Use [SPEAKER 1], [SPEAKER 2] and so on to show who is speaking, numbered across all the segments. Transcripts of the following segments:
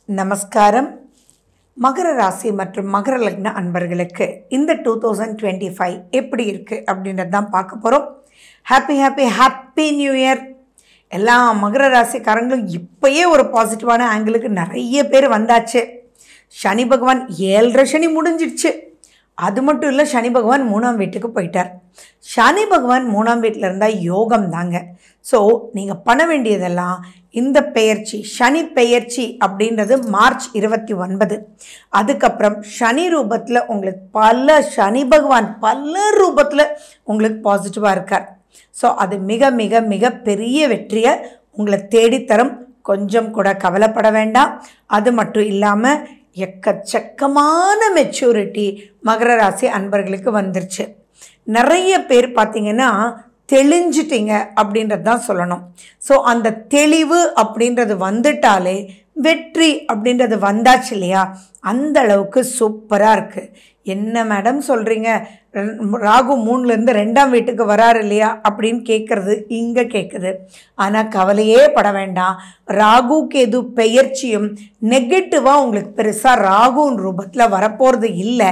[SPEAKER 1] நமஸ்காரம். மகர ராசி மற்றும் மகர லக்ன அன்பர்களுக்கு இந்த 2025 எப்படி இருக்குது அப்படின்றது தான் பார்க்க போகிறோம். Happy new year. எல்லா மகர ராசிக்காரங்களும் இப்போயே ஒரு பாசிட்டிவான ஆங்கிளுக்கு நிறைய பேர் வந்தாச்சு. சனி பகவான் 7.5 சனி முடிஞ்சிடுச்சு. அது மட்டும் இல்லை, சனி பகவான் 3ஆம் வீட்டுக்கு போயிட்டார். சனி பகவான் 3ஆம் வீட்டில் இருந்தால் யோகம் தாங்க. ஸோ நீங்கள் பண்ண வேண்டியதெல்லாம் இந்த பெயர்ச்சி, சனி பெயர்ச்சி அப்படின்றது மார்ச் 29. அதுக்கப்புறம் சனி ரூபத்தில் உங்களுக்கு சனி பகவான் பல ரூபத்தில் உங்களுக்கு பாசிட்டிவாக இருக்கார். ஸோ அது மிக மிக மிக பெரிய வெற்றியை உங்களை தேடித்தரும். கொஞ்சம் கூட கவலைப்பட வேண்டாம். அது மட்டும் இல்லாமல் எக்கச்சக்கமான மெச்சூரிட்டி மகர ராசி அன்பர்களுக்கு வந்துருச்சு. நிறைய பேர் பார்த்திங்கன்னா தெளிஞ்சிட்டிங்க அப்படின்றது தான் சொல்லணும். ஸோ அந்த தெளிவு அப்படின்றது வந்துட்டாலே வெற்றி அப்படின்றது வந்தாச்சு இல்லையா, அந்த அளவுக்கு சூப்பராக இருக்குது. என்ன மேடம் சொல்கிறீங்க, ராகு 3லேருந்து 2ஆம் வீட்டுக்கு வராரு இல்லையா அப்படின்னு கேட்குறது இங்கே கேட்குது. ஆனால் கவலையே பட வேண்டாம். ராகு கேது பெயர்ச்சியும் நெகட்டிவாக உங்களுக்கு பெருசாக ராகுன் ரூபத்தில் வரப்போகிறது இல்லை.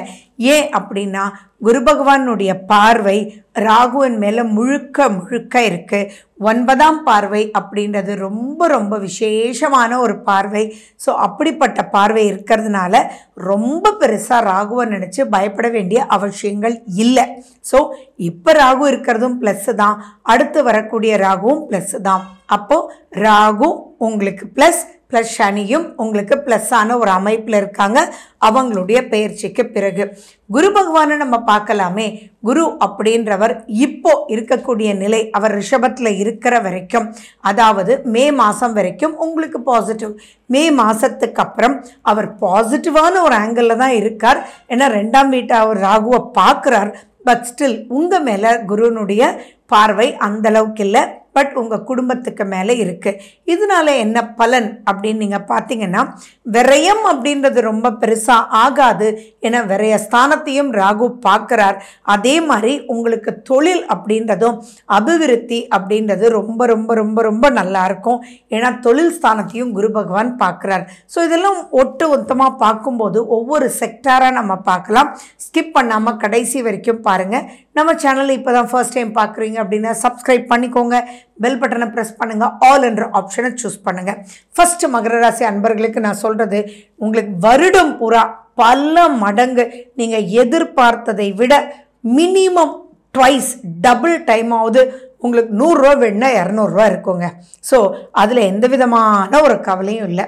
[SPEAKER 1] ஏன் அப்படின்னா குரு பகவானுடைய பார்வை ராகுவின் மேலே முழுக்க இருக்குது. 9ஆம் பார்வை அப்படின்றது ரொம்ப ரொம்ப விசேஷமான ஒரு பார்வை. ஸோ அப்படிப்பட்ட பார்வை இருக்கிறதுனால ரொம்ப பெருசாக ராகுவை நினச்சி பயப்பட வேண்டிய அவசியங்கள் இல்லை. ஸோ இப்போ ராகு இருக்கிறதும் ப்ளஸ்ஸு தான், அடுத்து வரக்கூடிய ராகுவும் ப்ளஸ்ஸு தான். அப்போது ராகு உங்களுக்கு ப்ளஸ் சனியும் உங்களுக்கு ப்ளஸ்ஸான ஒரு அமைப்பில் இருக்காங்க அவங்களுடைய பெயர்ச்சிக்கு பிறகு. குரு பகவானை நம்ம பார்க்கலாமே. குரு அப்படின்றவர் இப்போ இருக்கக்கூடிய நிலை, அவர் ரிஷபத்தில் இருக்கிற வரைக்கும், அதாவது மே மாதம் வரைக்கும் உங்களுக்கு பாசிட்டிவ். மே மாதத்துக்கு அப்புறம் அவர் பாசிட்டிவான ஒரு ஆங்கிளில் தான் இருக்கார். ஏன்னா 2ஆம் வீட்டை அவர் ராகுவை பார்க்குறார். பட் ஸ்டில் உங்கள் மேலே குருனுடைய பார்வை அந்தளவுக்கு இல்லை, பட் உங்கள் குடும்பத்துக்கு மேலே இருக்குது. இதனால என்ன பலன் அப்படின்னு நீங்கள் பார்த்தீங்கன்னா, விரயம் அப்படின்றது ரொம்ப பெருசாக ஆகாது. ஏன்னா விரய ஸ்தானத்தையும் ராகு பார்க்குறார். அதே மாதிரி உங்களுக்கு தொழில் அப்படின்றதும் அபிவிருத்தி அப்படின்றது ரொம்ப ரொம்ப ரொம்ப ரொம்ப நல்லாயிருக்கும். ஏன்னா தொழில் ஸ்தானத்தையும் குரு பகவான் பார்க்குறார். ஸோ இதெல்லாம் ஒட்டுமொத்தமாக பார்க்கும்போது ஒவ்வொரு செக்டாராக நம்ம பார்க்கலாம். ஸ்கிப் பண்ணாமல் கடைசி வரைக்கும் பாருங்கள். நம்ம சேனல் இப்போ தான் ஃபர்ஸ்ட் டைம் பார்க்குறீங்க அப்படின்னா சப்ஸ்கிரைப் பண்ணிக்கோங்க. பெல் பட்டனை ப்ரெஸ் பண்ணுங்கள். ஆல் என்ற ஆப்ஷனை சூஸ் பண்ணுங்கள். ஃபஸ்ட்டு மகர ராசி அன்பர்களுக்கு நான் சொல்கிறது, உங்களுக்கு வருடம் பூரா பல மடங்கு நீங்கள் எதிர்பார்த்ததை விட மினிமம் ட்வைஸ் டபுள் டைமாவது உங்களுக்கு 100 ரூபா வேணுன்னா 200 ரூபா இருக்குங்க. ஸோ அதில் எந்த விதமான ஒரு கவலையும் இல்லை.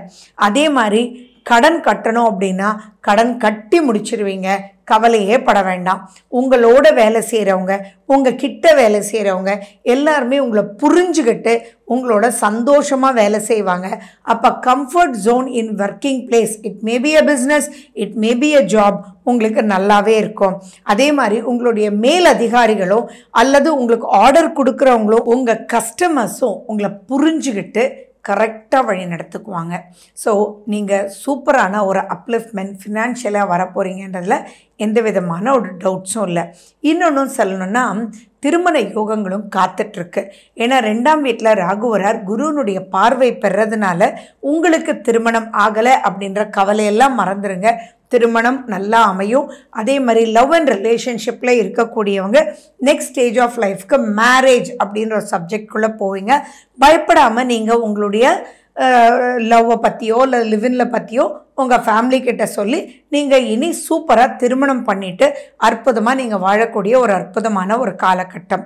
[SPEAKER 1] அதே மாதிரி கடன் கட்டணும் அப்படின்னா கடன் கட்டி முடிச்சிருவீங்க. கவலையே பட வேண்டாம். உங்களோட வேலை செய்கிறவங்க, உங்கள் கிட்ட வேலை செய்கிறவங்க எல்லாருமே உங்களை புரிஞ்சுக்கிட்டு உங்களோட சந்தோஷமாக வேலை செய்வாங்க. அப்போ comfort zone in working place, it may be a business, it may be a job, உங்களுக்கு நல்லாவே இருக்கும். அதே மாதிரி உங்களுடைய மேல் அதிகாரிகளோ அல்லது உங்களுக்கு ஆர்டர் கொடுக்குறவங்களோ உங்கள் கஸ்டமர்ஸும் உங்களை புரிஞ்சுக்கிட்டு கரெக்டாக வழி நடத்துக்குவாங்க. ஸோ நீங்கள் சூப்பரான ஒரு அப்லிஃப்ட்மெண்ட் ஃபினான்ஷியலாக வரப்போகிறீங்கன்றதில் எந்த விதமான ஒரு டவுட்ஸும் இல்லை. இன்னொன்றும் சொல்லணுன்னா திருமண யோகங்களும் காத்துட்ருக்கு. ஏன்னா 2ஆம் வீட்டில் ராகு வரார். குருனுடைய பார்வை பெறதுனால உங்களுக்கு திருமணம் ஆகலை அப்படின்ற கவலையெல்லாம் மறந்துடுங்க. திருமணம் நல்லா அமையும். அதே மாதிரி லவ் அண்ட் ரிலேஷன்ஷிப்பில் இருக்கக்கூடியவங்க நெக்ஸ்ட் ஸ்டேஜ் ஆஃப் லைஃப்க்கு மேரேஜ் அப்படின்ற ஒரு சப்ஜெக்ட்குள்ளே போவீங்க. பயப்படாமல் நீங்கள் உங்களுடைய லவ்வை பற்றியோ இல்லை லிவினில் பற்றியோ உங்கள் ஃபேமிலி கிட்ட சொல்லி நீங்கள் இனி சூப்பராக திருமணம் பண்ணிவிட்டு அற்புதமாக நீங்கள் வாழக்கூடிய ஒரு அற்புதமான ஒரு காலகட்டம்.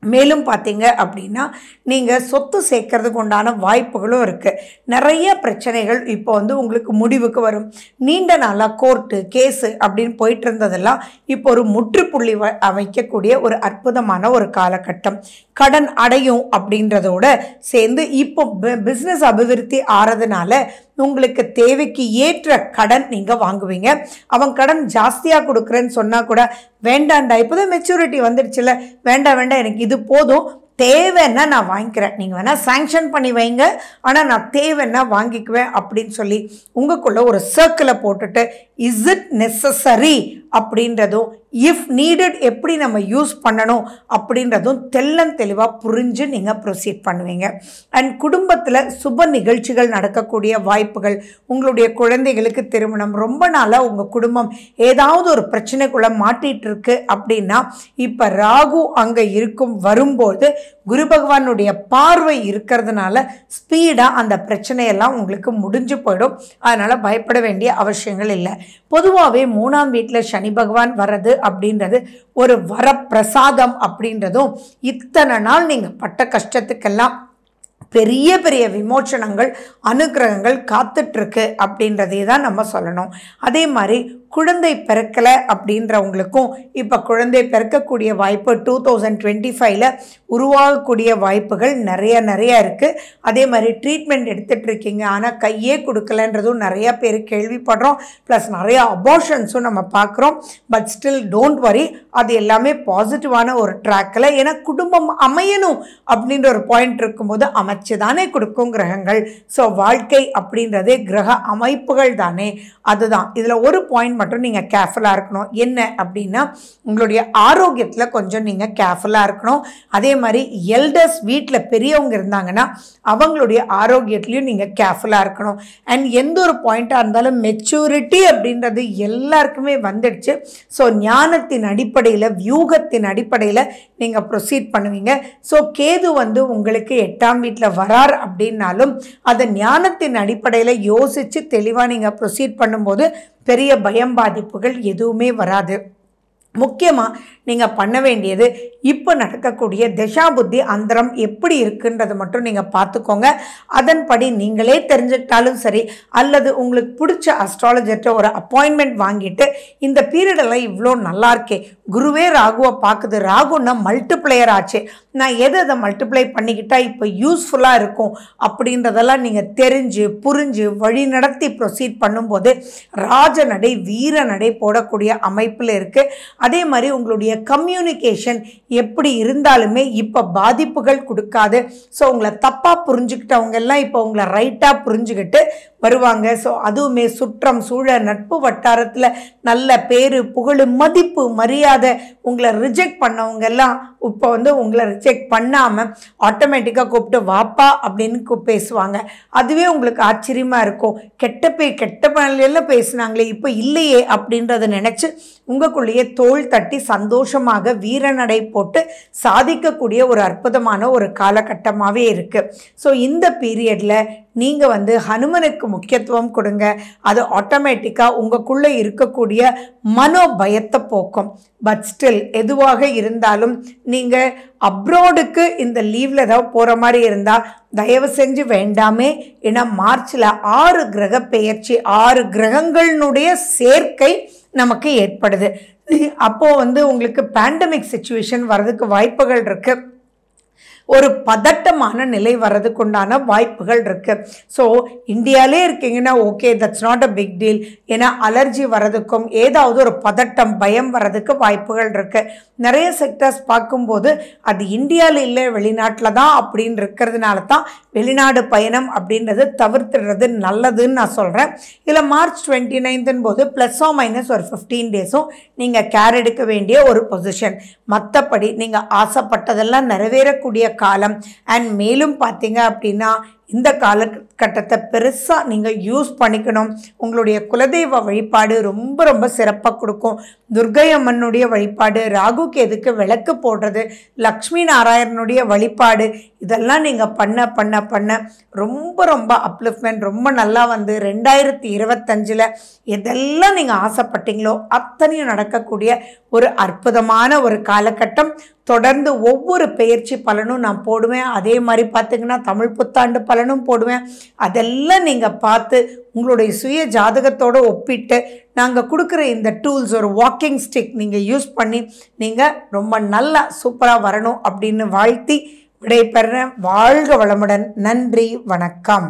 [SPEAKER 1] மேலும் பார்த்தீங்க அப்படின்னா நீங்கள் சொத்து சேர்க்கறதுக்கு உண்டான வாய்ப்புகளும் இருக்குது. நிறைய பிரச்சனைகள் இப்போ உங்களுக்கு முடிவுக்கு வரும். நீண்ட நாளாக கோர்ட்டு கேஸு அப்படின்னு போயிட்டு இருந்ததெல்லாம் இப்போ ஒரு முற்றுப்புள்ளி வைக்கக்கூடிய ஒரு அற்புதமான ஒரு காலகட்டம். கடன் அடையும் அப்படின்றதோட சேர்ந்து இப்போ பிஸ்னஸ் அபிவிருத்தி ஆறதுனால உங்களுக்கு தேவைக்கு ஏற்ற கடன் நீங்கள் வாங்குவீங்க. அவன் கடன் ஜாஸ்தியாக கொடுக்குறேன்னு சொன்னால் கூட வேண்டாண்டா, இப்போ தான் மெச்சூரிட்டி வந்துடுச்சுல, வேண்டாம் எனக்கு இது போதும், தேவைன்னா நான் வாங்கிக்கிறேன், நீங்கள் வேணால் சாங்ஷன் பண்ணி வைங்க, ஆனால் நான் தேவைன்னா வாங்கிக்குவேன் அப்படின்னு சொல்லி உங்களுக்குள்ள ஒரு சர்க்கிளை போட்டுட்டு இஸ் இட் நெசசரி அப்படின்றதும் இஃப் நீடட் எப்படி நம்ம யூஸ் பண்ணணும் அப்படின்றதும் தெளிவாக புரிஞ்சு நீங்கள் ப்ரொசீட் பண்ணுவீங்க. அண்ட் குடும்பத்தில் சுப நிகழ்ச்சிகள் நடக்கக்கூடிய வாய்ப்புகள், உங்களுடைய குழந்தைகளுக்கு திருமணம், ரொம்ப நாளாக உங்கள் குடும்பம் ஏதாவது ஒரு பிரச்சனைக்குள்ளே மாட்டிகிட்டு இருக்கு அப்படின்னா இப்போ ராகு அங்கே வரும்போது குரு பகவானுடைய பார்வை இருக்கிறதுனால ஸ்பீடாக அந்த பிரச்சனையெல்லாம் உங்களுக்கு முடிஞ்சு போயிடும். அதனால் பயப்பட வேண்டிய அவசியங்கள் இல்லை. பொதுவாகவே 3ஆம் வீட்டில் சனி பகவான் வர்றது அப்படின்றது ஒரு வரப்பிரசாதம் அப்படின்றதும் இத்தனை நாள் நீங்கள் பட்ட கஷ்டத்துக்கெல்லாம் பெரிய பெரிய விமோச்சனங்கள் அனுகிரகங்கள் காத்துட்ருக்கு அப்படின்றதே தான் நம்ம சொல்லணும். அதே மாதிரி குழந்தை பிறக்கலை அப்படின்றவங்களுக்கும் இப்போ குழந்தை பிறக்கக்கூடிய வாய்ப்பு 2025 உருவாகக்கூடிய வாய்ப்புகள் நிறைய இருக்குது. அதே மாதிரி ட்ரீட்மெண்ட் எடுத்துகிட்டு இருக்கீங்க ஆனால் கையே கொடுக்கலன்றதும் நிறையா பேர் கேள்விப்படுறோம். ப்ளஸ் நிறையா அபார்ஷன்ஸும் நம்ம பார்க்குறோம். பட் ஸ்டில் டோன்ட் வரி, அது எல்லாமே பாசிட்டிவான ஒரு ட்ராக்கில். ஏன்னா குடும்பம் அமையணும் அப்படின்ற ஒரு பாயிண்ட் இருக்கும்போது அமைச்சு தானே கொடுக்கும் கிரகங்கள். ஸோ வாழ்க்கை அப்படின்றதே கிரக அமைப்புகள் தானே. அதுதான் இதில் ஒரு பாயிண்ட் மட்டும் நீங்கள் கேர்ஃபுல்லாக இருக்கணும். என்ன அப்படின்னா உங்களுடைய ஆரோக்கியத்தில் கொஞ்சம் நீங்கள் கேர்ஃபுல்லாக இருக்கணும். அதே மாதிரி எல்டர்ஸ் வீட்டில் பெரியவங்க இருந்தாங்கன்னா அவங்களுடைய ஆரோக்கியத்துலையும் நீங்கள் கேர்ஃபுல்லாக இருக்கணும். அண்ட் எந்த ஒரு பாயிண்ட்டாக இருந்தாலும் மெச்சூரிட்டி அப்படின்றது எல்லாருக்குமே வந்துடுச்சு. ஸோ ஞானத்தின் அடிப்படையில், வியூகத்தின் அடிப்படையில் நீங்கள் ப்ரொசீட் பண்ணுவீங்க. ஸோ கேது உங்களுக்கு 8ஆம் வீட்டில் வரார் அப்படின்னாலும் அதை ஞானத்தின் அடிப்படையில் யோசித்து தெளிவாக நீங்கள் ப்ரொசீட் பண்ணும்போது பெரிய பயம் பாதிப்புகள் எதுவுமே வராது. முக்கியமாக நீங்கள் பண்ண வேண்டியது இப்போ நடக்கக்கூடிய தசாபுத்தி அந்தரம் எப்படி இருக்குன்றது மட்டும் நீங்கள் பார்த்துக்கோங்க. அதன்படி நீங்களே தெரிஞ்சுக்கிட்டாலும் சரி, அல்லது உங்களுக்கு பிடிச்ச அஸ்ட்ராலஜர்கிட்ட ஒரு அப்பாயின்மெண்ட் வாங்கிட்டு இந்த பீரியடெல்லாம் இவ்வளோ நல்லா இருக்கே, குருவே ராகுவை பார்க்குது, ராகுன்னா மல்டிப்ளையர் ஆச்சு, நான் எதை மல்டிப்ளை பண்ணிக்கிட்டால் இப்போ யூஸ்ஃபுல்லாக இருக்கும் அப்படின்றதெல்லாம் நீங்கள் தெரிஞ்சு புரிஞ்சு வழி நடத்தி ப்ரொசீட் பண்ணும்போது ராஜநடை வீரநடை போடக்கூடிய அமைப்பில் இருக்குது. அதே மாதிரி உங்களுடைய கம்யூனிகேஷன் எப்படி இருந்தாலுமே இப்போ பாதிப்புகள் கொடுக்காது. ஸோ உங்களை தப்பாக புரிஞ்சுக்கிட்டவங்க எல்லாம் இப்போ உங்களை ரைட்டாக புரிஞ்சுக்கிட்டு வருவாங்க. ஸோ அதுவுமே சுற்றம் சூழல் நட்பு வட்டாரத்தில் நல்ல பேரு புகழ் மதிப்பு மரியாதை, உங்களை ரிஜெக்ட் பண்ணவங்க எல்லாம் இப்போ உங்களை ரிஜெக்ட் பண்ணாமல் ஆட்டோமேட்டிக்காக கூப்பிட்டு வாப்பா அப்படின்னு பேசுவாங்க. அதுவே உங்களுக்கு ஆச்சரியமாக இருக்கும். கெட்ட பணியெல்லாம் பேசுனாங்களே இப்போ இல்லையே அப்படின்றத நினச்சி உங்களுக்குள்ளேயே தோள் தட்டி சந்தோஷமாக வீரநடை போட்டு சாதிக்கக்கூடிய ஒரு அற்புதமான ஒரு காலகட்டமாகவே இருக்குது. ஸோ இந்த பீரியடில் நீங்கள் ஹனுமனுக்கு முக்கியத்துவம் கொடுங்க. அது ஆட்டோமேட்டிக்காக உங்களுக்குள்ளே இருக்கக்கூடிய மனோபயத்தை போக்கும். பட் ஸ்டில் எதுவாக இருந்தாலும் நீங்கள் அப்ராடுக்கு இந்த லீவில் ஏதாவது போகிற மாதிரி இருந்தால் தயவு செஞ்சு வேண்டாமே. ஏன்னா மார்ச்சில் 6 கிரக பெயர்ச்சி, 6 கிரகங்களுடைய சேர்க்கை நமக்கு ஏற்படுது. அப்போது உங்களுக்கு பேண்டமிக் சிச்சுவேஷன் வர்றதுக்கு வாய்ப்புகள் இருக்குது. ஒரு பதட்டமான நிலை வர்றதுக்கு உண்டான வாய்ப்புகள் இருக்குது. ஸோ இந்தியாவிலே இருக்கீங்கன்னா okay, that's not a big deal. ஏன்னா அலர்ஜி வர்றதுக்கும் ஏதாவது ஒரு பதட்டம் பயம் வர்றதுக்கு வாய்ப்புகள் இருக்குது. நிறைய செக்டர்ஸ் பார்க்கும்போது அது இந்தியாவில் இல்லை வெளிநாட்டில் தான் அப்படின்னு இருக்கிறதுனால தான் வெளிநாடு பயணம் அப்படின்றது தவிர்த்துடுறது நல்லதுன்னு நான் சொல்கிறேன். இதில் மார்ச் 29 போது ± ஒரு 15 டேஸும் நீங்கள் கேர் எடுக்க வேண்டிய ஒரு பொசிஷன். மற்றபடி நீங்கள் ஆசைப்பட்டதெல்லாம் நிறைவேறக்கூடிய காலம். அண்ட் மேலும் பார்த்தீங்க அப்படின்னா இந்த காலகட்டத்தை பெருசாக நீங்கள் யூஸ் பண்ணிக்கணும். உங்களுடைய குலதெய்வ வழிபாடு ரொம்ப சிறப்பாக கொடுக்கும். துர்கை அம்மனுடைய வழிபாடு, ராகு கேதுக்கு விளக்கு போடுறது, லக்ஷ்மி நாராயணனுடைய வழிபாடு, இதெல்லாம் நீங்கள் பண்ண ரொம்ப அப்லிஃப்ட்மெண்ட் ரொம்ப நல்லா 2025 எதெல்லாம் நீங்கள் ஆசைப்பட்டீங்களோ அத்தனையும் நடக்கக்கூடிய ஒரு அற்புதமான ஒரு காலகட்டம். தொடர்ந்து ஒவ்வொரு பெயர்ச்சி பலனும் நான் போடுவேன். அதே மாதிரி பார்த்திங்கன்னா தமிழ் புத்தாண்டு பலனும் போடுவேன். அதெல்லாம் நீங்கள் பார்த்து உங்களுடைய சுய ஜாதகத்தோடு ஒப்பிட்டு நாங்கள் கொடுக்குற இந்த டூல்ஸ், ஒரு வாக்கிங் ஸ்டிக் நீங்கள் யூஸ் பண்ணி நீங்கள் ரொம்ப நல்லா சூப்பராக வரணும் அப்படின்னு வாழ்த்தி விடைபெறுறேன். வாழ்க வளமுடன். நன்றி, வணக்கம்.